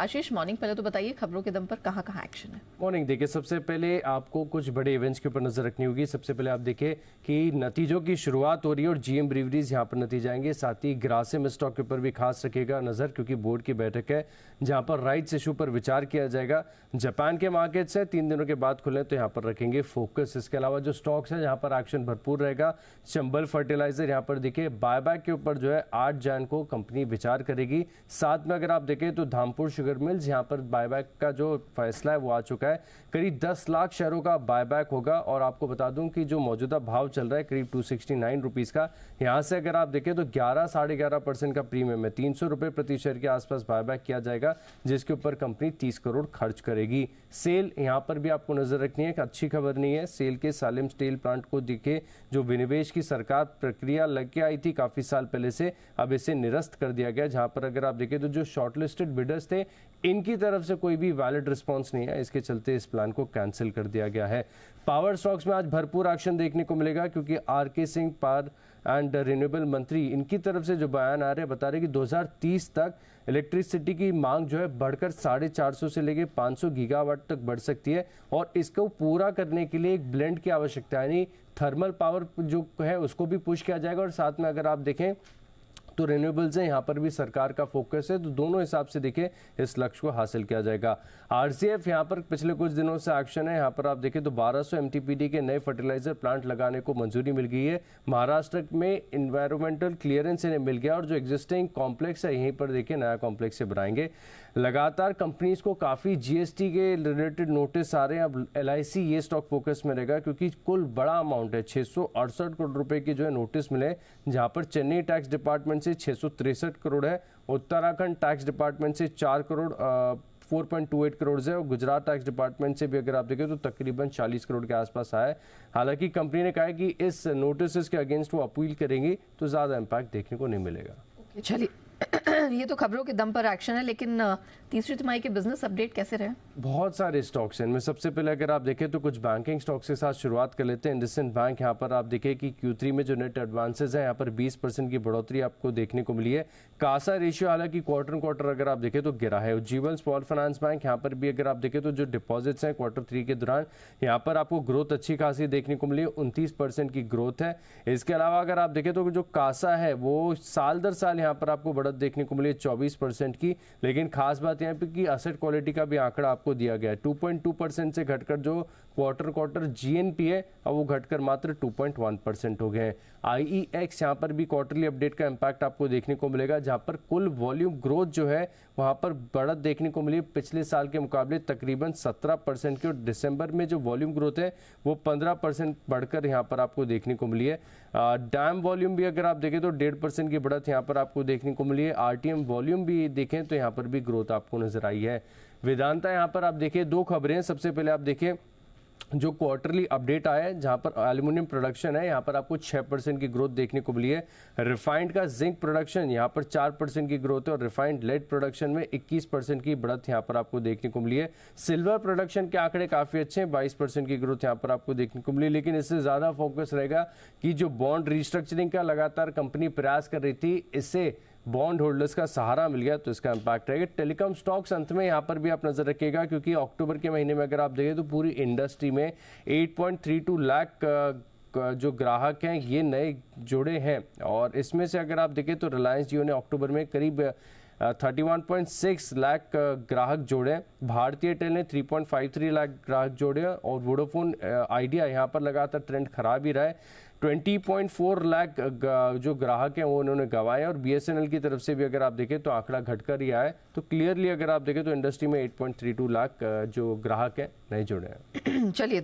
आशीष, morning, पहले तो बताइए खबरों के दम पर कहाँ कहाँ एक्शन है। मॉर्निंग देखिए, सबसे पहले आपको कुछ बड़े इवेंट्स के ऊपर नजर रखनी होगी। सबसे पहले आप देखिए कि नतीजों की शुरुआत हो रही है और जीएम ब्रीवरीज यहाँ पर नतीजे आएंगे। साथ ही ग्रासिम स्टॉक के ऊपर भी खास रखिएगा नजर, क्योंकि बोर्ड की बैठक है जहाँ पर राइट्स इशू पर विचार किया जाएगा। जापान के मार्केट्स हैं 3 दिनों के बाद खुले, तो यहाँ पर रखेंगे फोकस। इसके अलावा जो स्टॉक्स है जहाँ पर एक्शन भरपूर रहेगा, चंबल फर्टिलाइजर यहाँ पर देखिए बायबैक के ऊपर जो है 8 जैन को कंपनी विचार करेगी। साथ में अगर आप देखें तो धामपुर शुगर मिल्स, यहाँ पर बायबैक का जो फैसला है वो आ चुका है। करीब 10 लाख शेयरों का बायबैक होगा और आपको बता दूं कि जो मौजूदा भाव चल रहा है करीब 269 रुपीज़ का, यहाँ से अगर आप देखें तो 11-11.5% का प्रीमियम है। 300 रुपये प्रति शेयर के आसपास बायबैक किया जाएगा, जिसके ऊपर कंपनी 30 करोड़ खर्च करेगी। सेल यहाँ पर भी आपको नजर रखनी है, एक अच्छी खबर नहीं है। सेल के सालेम स्टील प्लांट को दिखे जो विनिवेश की सरकार प्रक्रिया लग के आई थी काफ़ी साल पहले से, अब इसे निरस्त कर दिया गया। जहाँ पर अगर आप देखें तो जो शॉर्टलिस्टेड बिडर्स थे इनकी तरफ से कोई भी वैलिड रिस्पांस नहीं है, इसके चलते इस प्लान को कैंसिल कर दिया गया है। पावर स्टॉक्स में आज भरपूर एक्शन देखने को मिलेगा, क्योंकि R K. Singh power and renewable मंत्री, इनकी तरफ से जो बयान आ रहे हैं बता रहे कि 2030 तक इलेक्ट्रिसिटी की मांग जो है बढ़कर 450 से लेके 500 गीगावाट तक बढ़ सकती है और इसको पूरा करने के लिए एक ब्लेंड की आवश्यकता है, यानी थर्मल पावर जो है उसको भी पुश किया जाएगा और साथ में अगर आप देखें तो रिन्यूएबल्स है, यहाँ पर भी सरकार का फोकस है, तो दोनों हिसाब से देखें इस लक्ष्य को हासिल किया जाएगा। आरसीएफ यहाँ पर पिछले कुछ दिनों से एक्शन है, यहाँ पर आप देखें तो 1200 एमटीपीडी के नए फर्टिलाइजर प्लांट लगाने को मंजूरी मिल गई है। महाराष्ट्र में इन्वायरमेंटल क्लियररेंस इन्हें मिल गया और जो एग्जिस्टिंग कॉम्प्लेक्स है यहीं पर देखिए नया कॉम्प्लेक्स से बनाएंगे। लगातार कंपनीज को काफ़ी जीएसटी के रिलेटेड नोटिस आ रहे हैं। अब एलआईसी ये स्टॉक फोकस में रहेगा, क्योंकि कुल बड़ा अमाउंट है 668 करोड़ रुपए की जो है नोटिस मिले, जहाँ पर चेन्नई टैक्स डिपार्टमेंट से 663 करोड़ है, उत्तराखंड टैक्स डिपार्टमेंट से 4 करोड़ 4.28 करोड़ है और गुजरात टैक्स डिपार्टमेंट से भी अगर आप देखें तो तकरीबन 40 करोड़ के आसपास आया है। हालांकि कंपनी ने कहा है कि इस नोटिस के अगेंस्ट वो अपील करेंगी तो ज़्यादा इम्पैक्ट देखने को नहीं मिलेगा। चलिए ये तो खबरों के दम पर एक्शन है, लेकिन तीसरी तिमाही के बिजनेस अपडेट कैसे रहे? बहुत सारे स्टॉक्स हैं इनमें। सबसे पहले अगर आप देखें तो कुछ बैंकिंग स्टॉक्स के साथ शुरुआत कर लेते हैं। इंडसइंड बैंक, यहाँ पर आप देखें कि Q3 में जो नेट एडवांसेज है यहाँ पर 20% की बढ़ोतरी आपको देखने को मिली है। कासा रेशियो हालांकि क्वार्टर अगर आप देखें तो गिरा है। उज्जीवन स्मॉल फाइनेंस बैंक, यहाँ पर भी अगर आप देखें तो जो डिपॉजिट्स हैं Q3 के दौरान यहाँ पर आपको ग्रोथ अच्छी खासी देखने को मिली है, 29% की ग्रोथ है। इसके अलावा अगर आप देखें तो जो कासा है वो साल दर साल यहाँ पर आपको बढ़त देखने को मिली है 24% की। लेकिन खास बात यहाँ पे कि एसेट क्वालिटी का भी आंकड़ा आपको दिया गया है। 2.2% से घटकर जो क्वार्टर जीएनपी है अब वो घटकर मात्र 2.1% हो गए हैं। IEX यहाँ पर भी क्वार्टरली अपडेट का इम्पैक्ट आपको देखने को मिलेगा, जहाँ पर कुल वॉल्यूम ग्रोथ जो है वहाँ पर बढ़त देखने को मिली पिछले साल के मुकाबले तकरीबन 17% की, और दिसंबर में जो वॉल्यूम ग्रोथ है वो 15% बढ़कर यहाँ पर आपको देखने को मिली है। डैम वॉल्यूम भी अगर आप देखें तो 1.5% की बढ़त यहाँ पर आपको देखने को मिली है। RTM वॉल्यूम भी देखें तो यहाँ पर भी ग्रोथ आपको नजर आई है। वेदांता यहाँ पर आप देखिए 2 खबरें हैं। सबसे पहले आप देखिए जो क्वार्टरली अपडेट आया है जहां पर एल्यूमिनियम प्रोडक्शन है यहाँ पर आपको 6% की ग्रोथ देखने को मिली है। रिफाइंड का जिंक प्रोडक्शन यहाँ पर 4% की ग्रोथ है और रिफाइंड लेड प्रोडक्शन में 21% की बढ़त यहाँ पर आपको देखने को मिली है। सिल्वर प्रोडक्शन के आंकड़े काफ़ी अच्छे हैं, 22% की ग्रोथ यहाँ पर आपको देखने को मिली। लेकिन इससे ज़्यादा फोकस रहेगा कि जो बॉन्ड रिस्ट्रक्चरिंग का लगातार कंपनी प्रयास कर रही थी, इससे बॉन्ड होल्डर्स का सहारा मिल गया, तो इसका इम्पैक्ट रहेगा। टेलीकॉम स्टॉक्स अंत में यहाँ पर भी आप नजर रखिएगा, क्योंकि अक्टूबर के महीने में अगर आप देखें तो पूरी इंडस्ट्री में 8.32 लाख जो ग्राहक हैं ये नए जुड़े हैं और इसमें से अगर आप देखें तो रिलायंस जियो ने अक्टूबर में करीब 31.6 लाख ग्राहक जोड़े, भारतीय एयरटेल ने 3.53 लाख ग्राहक जोड़े और वोडाफोन आइडिया यहाँ पर लगातार ट्रेंड खराब ही रहा है। 20.4 लाख जो ग्राहक हैं वो उन्होंने गंवाए और BSNL की तरफ से भी अगर आप देखें तो आंकड़ा घटकर ही आया है। तो क्लियरली अगर आप देखें तो इंडस्ट्री में 8.32 लाख जो ग्राहक हैं नए जुड़े हैं। चलिए।